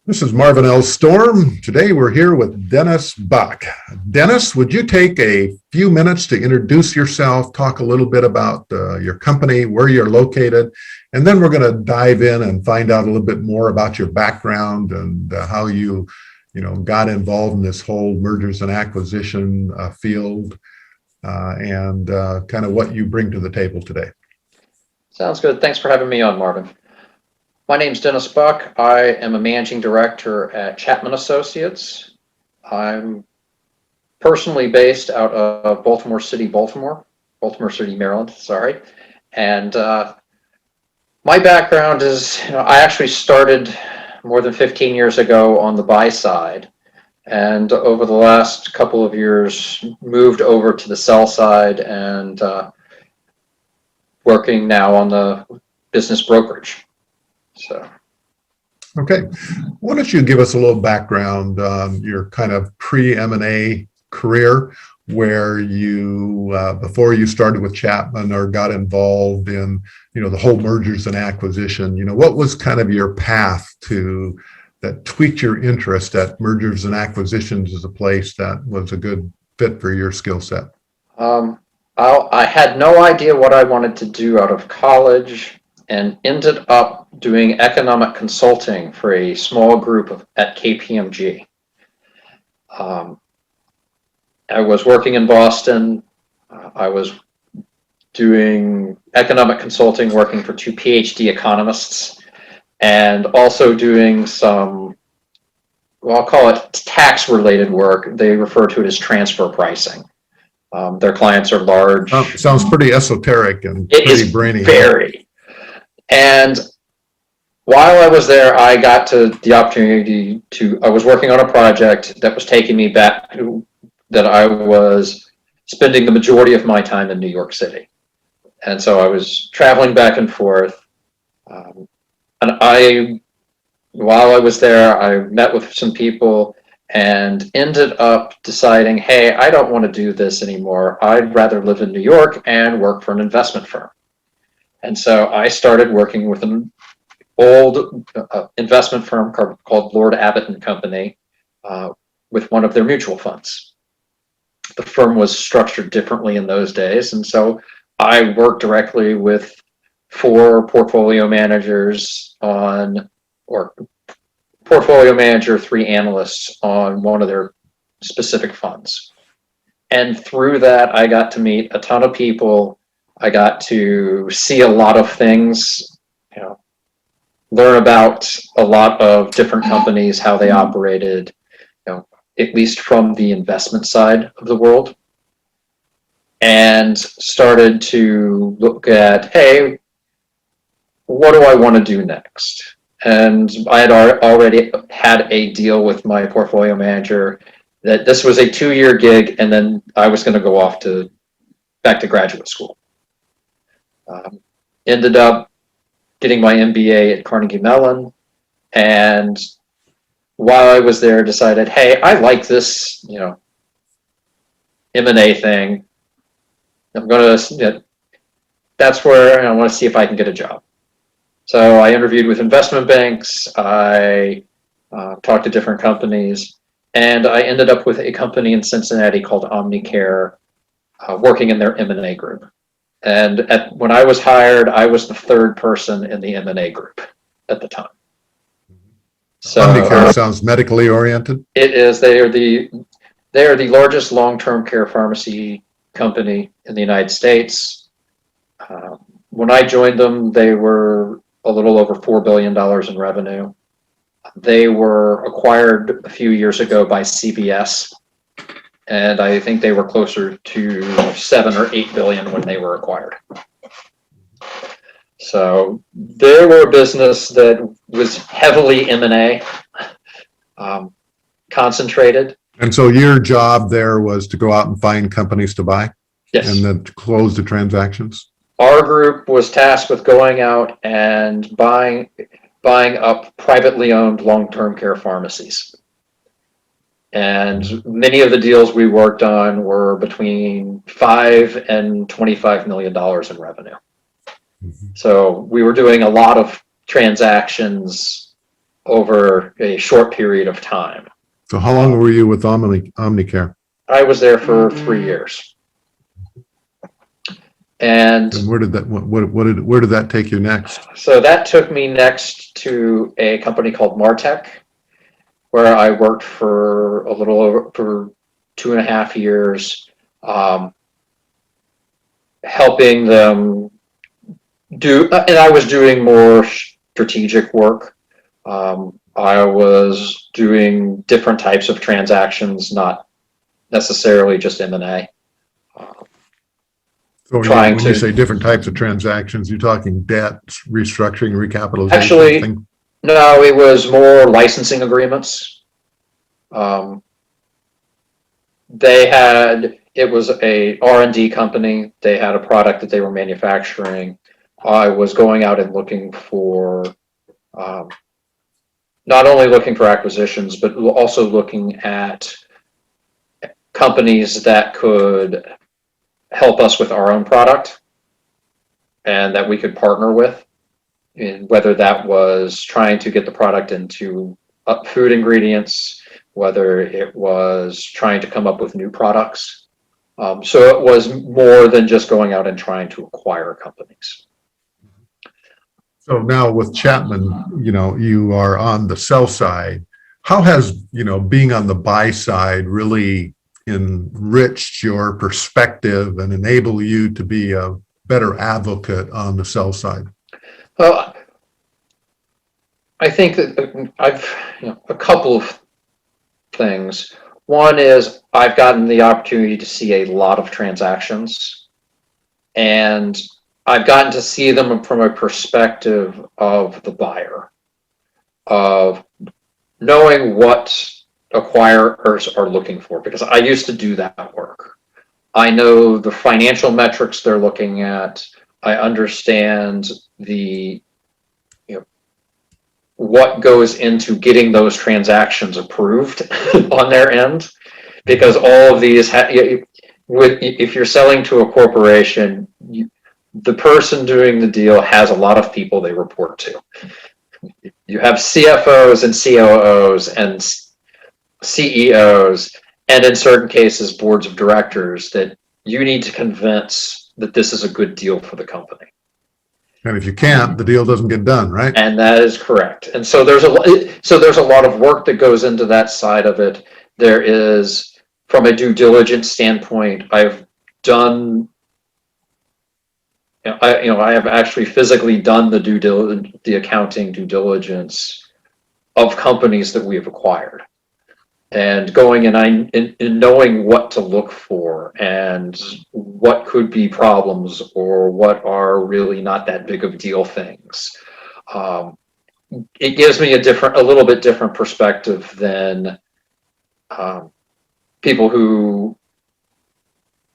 This is Marvin L. Storm. Today we're here with Dennis Buck. Dennis, would you take a few minutes to introduce yourself, talk a little bit about your company, where you're located, and then we're going to dive in and find out a little bit more about your background and how you got involved in this whole mergers and acquisition field and kind of what you bring to the table today. Sounds good. Thanks for having me on, Marvin. My name's Dennis Buck. I am a managing director at Chapman Associates. I'm personally based out of Baltimore City, Maryland, sorry. And my background is, I actually started more than 15 years ago on the buy side. And over the last couple of years, moved over to the sell side and working now on the business brokerage. Okay, why don't you give us a little background on your kind of pre-M&A career, where you, before you started with Chapman or got involved in, the whole mergers and acquisition, what was kind of your path to that tweaked your interest at mergers and acquisitions as a place that was a good fit for your skill set? I had no idea what I wanted to do out of college, and ended up doing economic consulting for a small group at KPMG. I was working in Boston. I was doing economic consulting, working for 2 PhD economists, and also doing some, well, I'll call it tax-related work. They refer to it as transfer pricing. Their clients are large. Oh, sounds pretty esoteric and pretty brainy. Very. And while I was there, I got to the opportunity I was working on a project that was taking me back to, that I was spending the majority of my time in New York City. And so I was traveling back and forth. And while I was there, I met with some people and ended up deciding, hey, I don't want to do this anymore. I'd rather live in New York and work for an investment firm. And so I started working with an old investment firm called Lord Abbott and Company with one of their mutual funds. The firm was structured differently in those days. And so I worked directly with 4 portfolio managers or portfolio manager, 3 analysts on one of their specific funds. And through that, I got to meet a ton of people. I got to see a lot of things, learn about a lot of different companies, how they operated, at least from the investment side of the world, and started to look at, hey, what do I want to do next? And I had already had a deal with my portfolio manager that this was a 2-year gig, and then I was going to go off back to graduate school. Ended up getting my MBA at Carnegie Mellon, and while I was there, decided, hey, I like this, M&A thing. I'm going to, that's where I want to see if I can get a job. So I interviewed with investment banks. I talked to different companies, and I ended up with a company in Cincinnati called Omnicare, working in their M&A group. And when I was hired, I was the 3rd person in the M&A group at the time. So Omnicare sounds medically oriented. It is. They are the largest long-term care pharmacy company in the United States. When I joined them, they were a little over $4 billion in revenue. They were acquired a few years ago by CVS. And I think they were closer to 7 or 8 billion when they were acquired. So they were a business that was heavily M&A concentrated. And so your job there was to go out and find companies to buy? Yes. And then to close the transactions? Our group was tasked with going out and buying up privately owned long-term care pharmacies. And many of the deals we worked on were between $5 and $25 million in revenue. Mm-hmm. So we were doing a lot of transactions over a short period of time. So how long were you with Omnicare? I was there for 3 years. And where did that take you next? So that took me next to a company called Martech, where I worked for a little over 2.5 years, helping them and I was doing more strategic work. I was doing different types of transactions, not necessarily just M&A. So when you say different types of transactions, you're talking debt, restructuring, recapitalization? Actually, no, it was more licensing agreements. It was a R&D company. They had a product that they were manufacturing. I was going out and looking for, not only looking for acquisitions, but also looking at companies that could help us with our own product and that we could partner with, and whether that was trying to get the product into food ingredients, whether it was trying to come up with new products. So it was more than just going out and trying to acquire companies. So now with Chapman, you are on the sell side. How has, being on the buy side really enriched your perspective and enable you to be a better advocate on the sell side? Well, I think that I've, a couple of things. One is I've gotten the opportunity to see a lot of transactions, and I've gotten to see them from a perspective of the buyer, of knowing what acquirers are looking for, because I used to do that work. I know the financial metrics they're looking at. I understand what goes into getting those transactions approved on their end, because all of these, if you're selling to a corporation, the person doing the deal has a lot of people they report to. You have CFOs and COOs and CEOs, and in certain cases, boards of directors that you need to convince that this is a good deal for the company. And if you can't, the deal doesn't get done, right? And that is correct. And so there's a lot of work that goes into that side of it. There is, from a due diligence standpoint, I have actually physically done the accounting due diligence of companies that we have acquired, and going and knowing what to look for and what could be problems or what are really not that big of deal things. It gives me a little bit different perspective than people who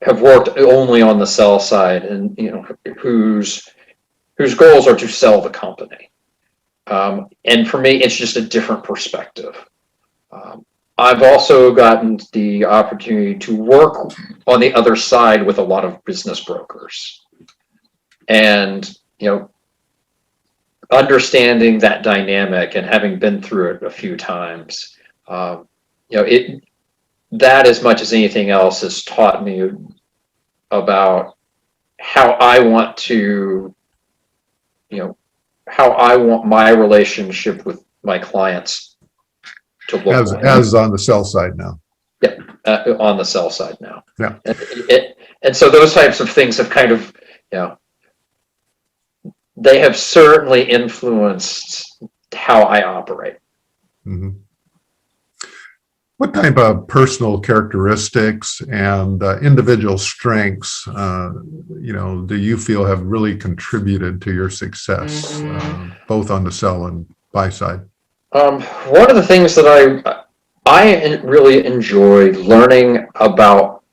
have worked only on the sell side and whose goals are to sell the company. And for me, it's just a different perspective. I've also gotten the opportunity to work on the other side with a lot of business brokers, and understanding that dynamic and having been through it a few times, that as much as anything else has taught me about how I want my relationship with my clients to look as on the sell side now. Yeah, on the sell side now. Yeah. And so those types of things have kind of, they have certainly influenced how I operate. Mm-hmm. What type of personal characteristics and individual strengths, do you feel have really contributed to your success, both on the sell and buy side? One of the things that I really enjoy learning about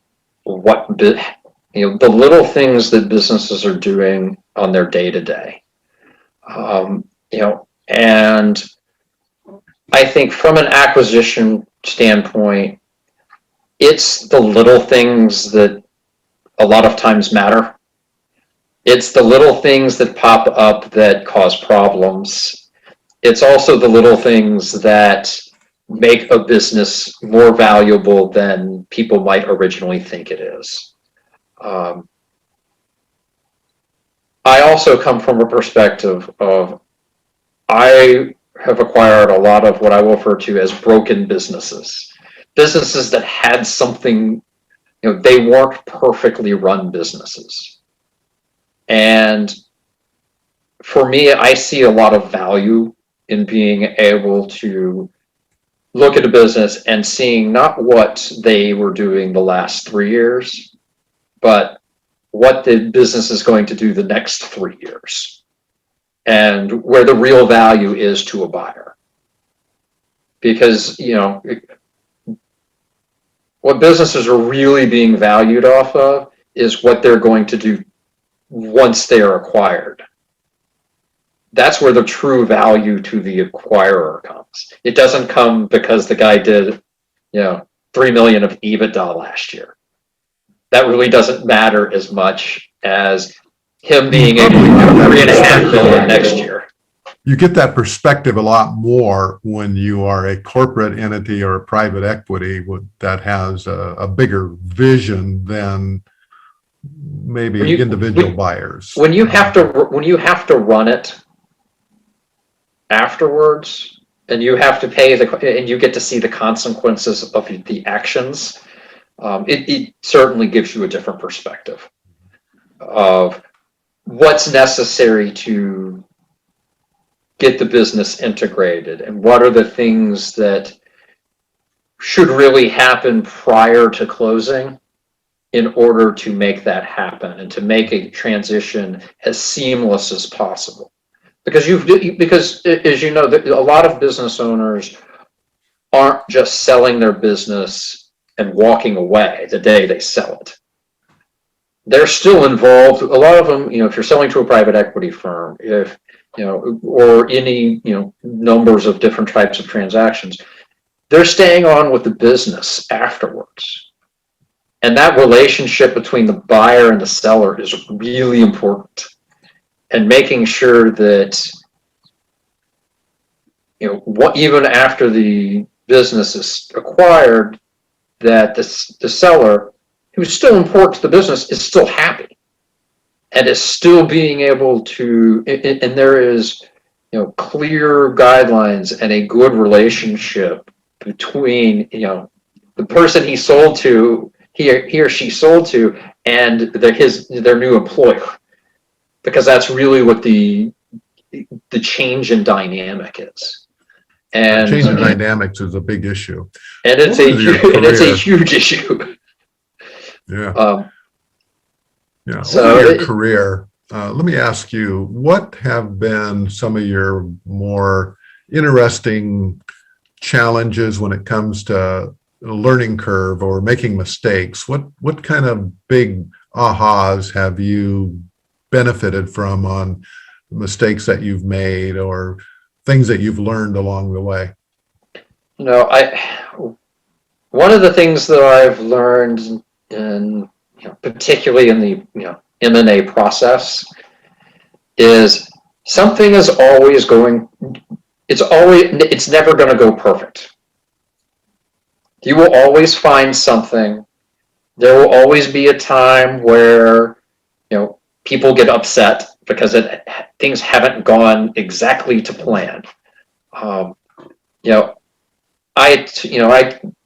the little things that businesses are doing on their day to day. And I think from an acquisition standpoint, it's the little things that a lot of times matter. It's the little things that pop up that cause problems. it's also the little things that make a business more valuable than people might originally think it is. I also come from a perspective of, I have acquired a lot of what I will refer to as broken businesses. Businesses that had something, they weren't perfectly run businesses. And for me, I see a lot of value in being able to look at a business and seeing not what they were doing the last 3 years, but what the business is going to do the next 3 years, and where the real value is to a buyer. Because, what businesses are really being valued off of is what they're going to do once they are acquired. That's where the true value to the acquirer comes. It doesn't come because the guy did, 3 million of EBITDA last year. That really doesn't matter as much as him being able to do 3.5 million next year. You get that perspective a lot more when you are a corporate entity or a private equity that has a bigger vision than maybe individual buyers. When you have to run it afterwards, and you have to pay and you get to see the consequences of the actions, it certainly gives you a different perspective of what's necessary to get the business integrated, and what are the things that should really happen prior to closing in order to make that happen and to make a transition as seamless as possible. Because as you know, a lot of business owners aren't just selling their business and walking away the day they sell it. They're still involved. A lot of them, if you're selling to a private equity firm, or any, numbers of different types of transactions, they're staying on with the business afterwards. And that relationship between the buyer and the seller is really important. And making sure that, even after the business is acquired, that the seller, who's still important to the business, is still happy and is still being able to, and there is, clear guidelines and a good relationship between, the person he sold to, he or she sold to, and their new employer, because that's really what the change in dynamic is. And change in dynamics is a big issue, and it's a huge issue. Yeah. So over your career, let me ask you, what have been some of your more interesting challenges when it comes to a learning curve or making mistakes? What kind of big ahas have you benefited from on mistakes that you've made or things that you've learned along the way? One of the things that I've learned, in particularly in the M&A process, is something is always it's never going to go perfect. You will always find something. There will always be a time where people get upset because things haven't gone exactly to plan. I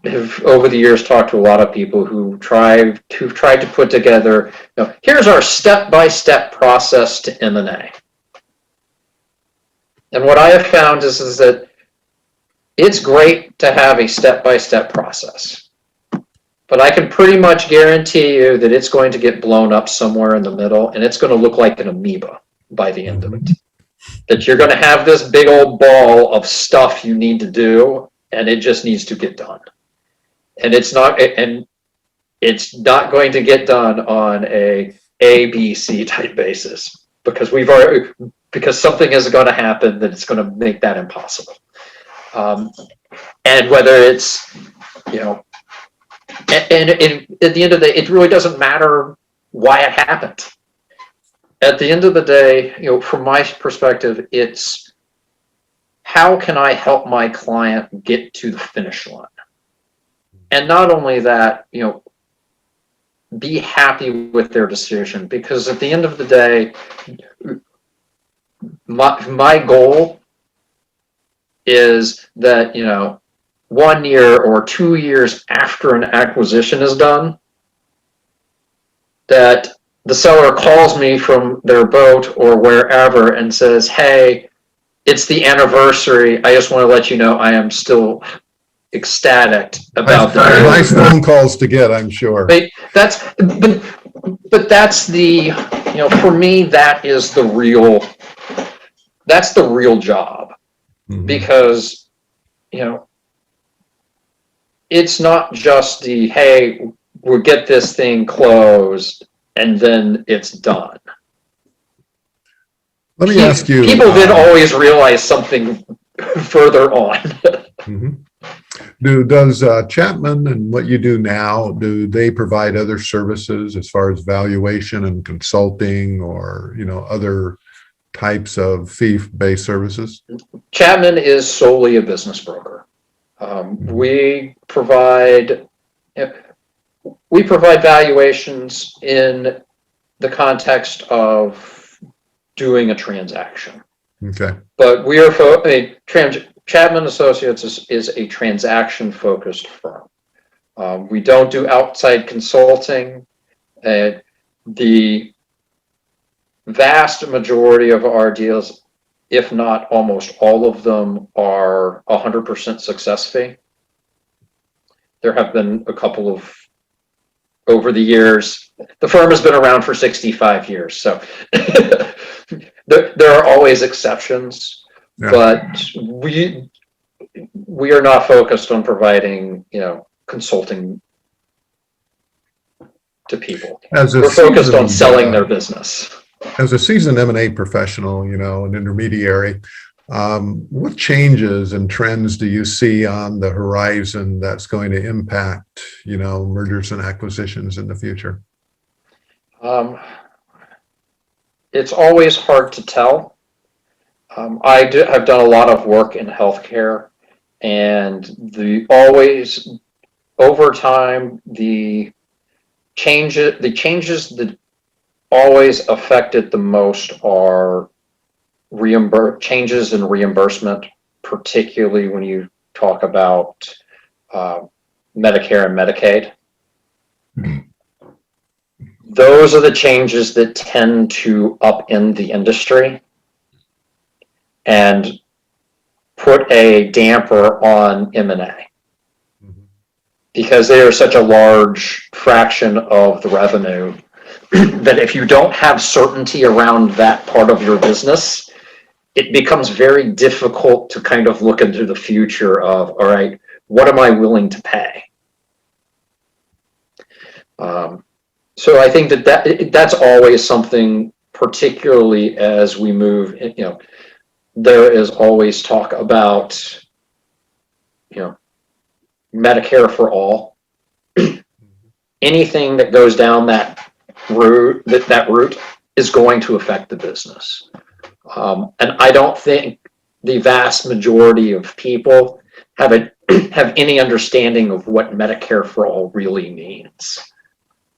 have over the years talked to a lot of people who've tried to put together, here's our step-by-step process to M&A. And what I have found is that it's great to have a step-by-step process, but I can pretty much guarantee you that it's going to get blown up somewhere in the middle, and it's going to look like an amoeba by the end of it. That you're going to have this big old ball of stuff you need to do, and it just needs to get done. And it's not going to get done on a ABC type basis, because because something is going to happen that it's going to make that impossible. And whether it's, and at the end of the day, it really doesn't matter why it happened. At the end of the day, from my perspective, it's how can I help my client get to the finish line? And not only that, be happy with their decision, because at the end of the day, my goal is that, 1 year or 2 years after an acquisition is done, that the seller calls me from their boat or wherever and says, hey, it's the anniversary. I just want to let you know I am still ecstatic about that. Nice phone calls to get, I'm sure. But that's the, for me, that's the real job. Mm-hmm. Because, it's not just the, hey, we'll get this thing closed and then it's done. Let me ask you. People did always realize something further on. Mm-hmm. Does Chapman and what you do now, do they provide other services as far as valuation and consulting, or other types of fee-based services? Chapman is solely a business broker. We provide valuations in the context of doing a transaction. Okay. But we are Chapman Associates is a transaction-focused firm. We don't do outside consulting. The vast majority of our deals, if not almost all of them, are 100% success fee. There have been a couple of, over the years, the firm has been around for 65 years, so there are always exceptions. Yeah. But we are not focused on providing, consulting to people. We're focused on selling their business. As a seasoned M&A professional, an intermediary, what changes and trends do you see on the horizon that's going to impact, mergers and acquisitions in the future? It's always hard to tell. I have done a lot of work in healthcare, and over time, the changes that always affected the most are changes in reimbursement, particularly when you talk about Medicare and Medicaid. Mm-hmm. Those are the changes that tend to upend the industry and put a damper on M&A, because they are such a large fraction of the revenue that if you don't have certainty around that part of your business, it becomes very difficult to kind of look into the future of, all right, what am I willing to pay? So I think that's always something, particularly as we move, there is always talk about, Medicare for all. Anything that goes down that route, that route is going to affect the business. And I don't think the vast majority of people have any understanding of what Medicare for all really means.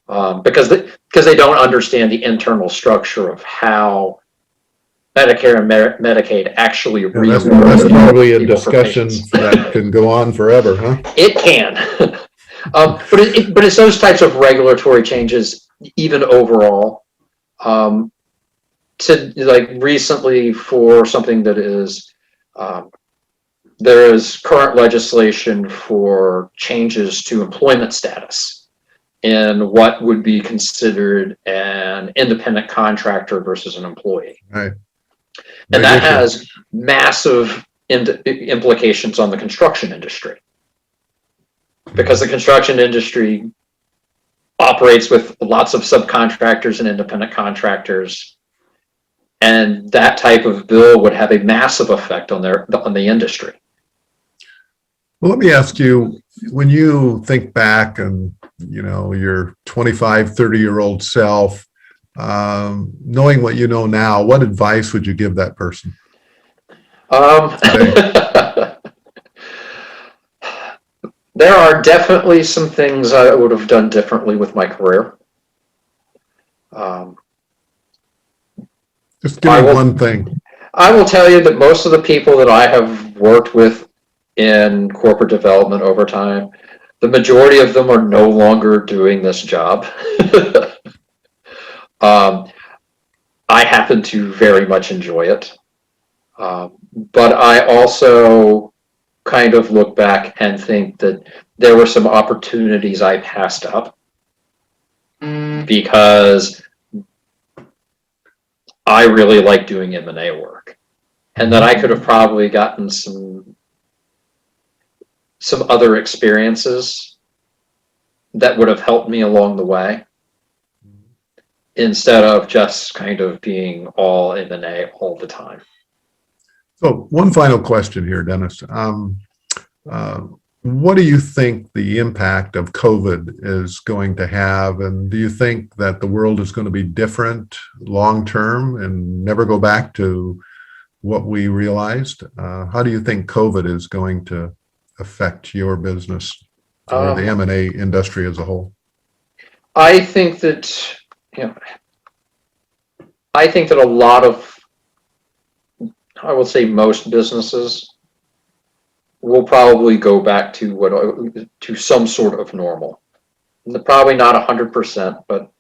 Because they don't understand the internal structure of how Medicare and Medicaid actually reimburse. That's probably a discussion that can go on forever, huh? It can, but it's those types of regulatory changes, even overall. To like recently, for something that is, there is current legislation for changes to employment status in what would be considered an independent contractor versus an employee. Right. And that has massive implications on the construction industry, because the construction industry operates with lots of subcontractors and independent contractors, and that type of bill would have a massive effect on the industry. Well, let me ask you, when you think back and your 25, 30-year-old self, knowing what you know now, what advice would you give that person? today? There are definitely some things I would have done differently with my career. Just give me one thing. I will tell you that most of the people that I have worked with in corporate development over time, the majority of them are no longer doing this job. I happen to very much enjoy it. But I also kind of look back and think that there were some opportunities I passed up because I really like doing M&A work, and that I could have probably gotten some other experiences that would have helped me along the way instead of just kind of being all M&A all the time. So one final question here, Dennis. What do you think the impact of COVID is going to have? And do you think that the world is going to be different long-term and never go back to what we realized? How do you think COVID is going to affect your business or the M&A industry as a whole? I think that, a lot of, I would say most businesses will probably go back to some sort of normal. Probably not 100%, but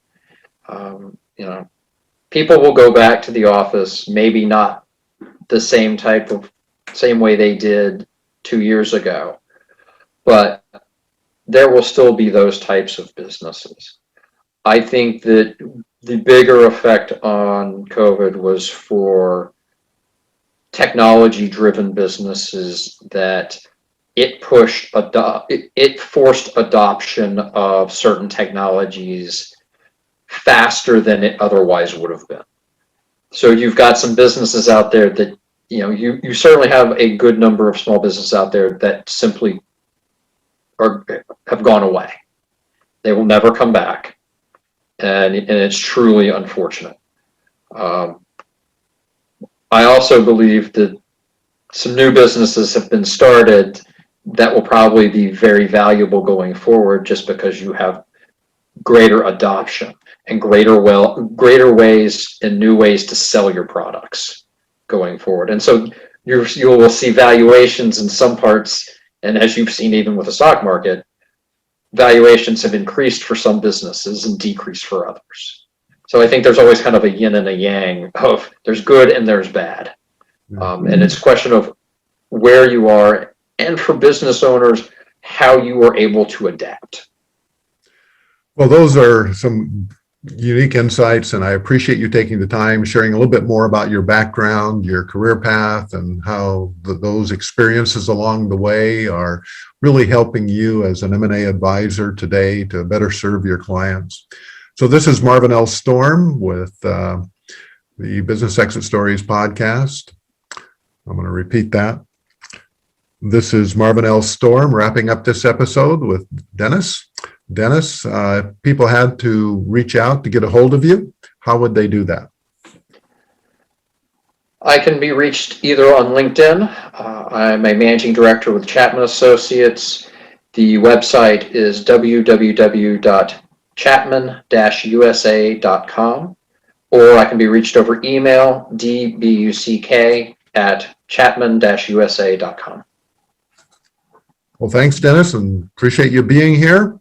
people will go back to the office, maybe not the same way they did 2 years ago, but there will still be those types of businesses. I think that the bigger effect on COVID was for technology-driven businesses, that it forced adoption of certain technologies faster than it otherwise would have been. So you've got some businesses out there that, you certainly have a good number of small businesses out there that simply have gone away. They will never come back, and it's truly unfortunate. I also believe that some new businesses have been started that will probably be very valuable going forward, just because you have greater adoption and greater ways and new ways to sell your products going forward. And so you will see valuations in some parts, and as you've seen even with the stock market, valuations have increased for some businesses and decreased for others. So I think there's always kind of a yin and a yang of there's good and there's bad. And it's a question of where you are, and for business owners, how you are able to adapt. Well, those are some unique insights, and I appreciate you taking the time, sharing a little bit more about your background, your career path, and how those experiences along the way are really helping you as an M&A advisor today to better serve your clients. So this is Marvin L. Storm with the Business Exit Stories podcast. I'm going to repeat that. This is Marvin L. Storm wrapping up this episode with Dennis. Dennis, if people had to reach out to get a hold of you, how would they do that? I can be reached either on LinkedIn. I'm a managing director with Chapman Associates. The website is www.chapman-usa.com, or I can be reached over email, dbuck@chapman-usa.com. Well, thanks, Dennis, and appreciate you being here.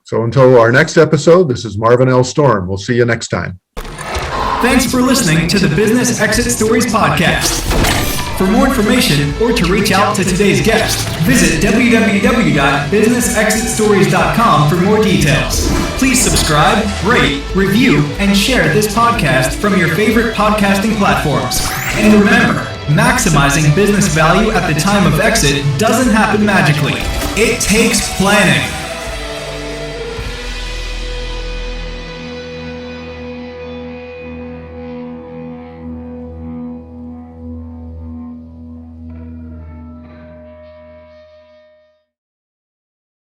So until our next episode, this is Marvin L. Storm. We'll see you next time. Thanks for listening to the Business Exit Stories podcast. For more information or to reach out to today's guest, visit www.businessexitstories.com for more details. Please subscribe, rate, review, and share this podcast from your favorite podcasting platforms. And remember, maximizing business value at the time of exit doesn't happen magically. It takes planning.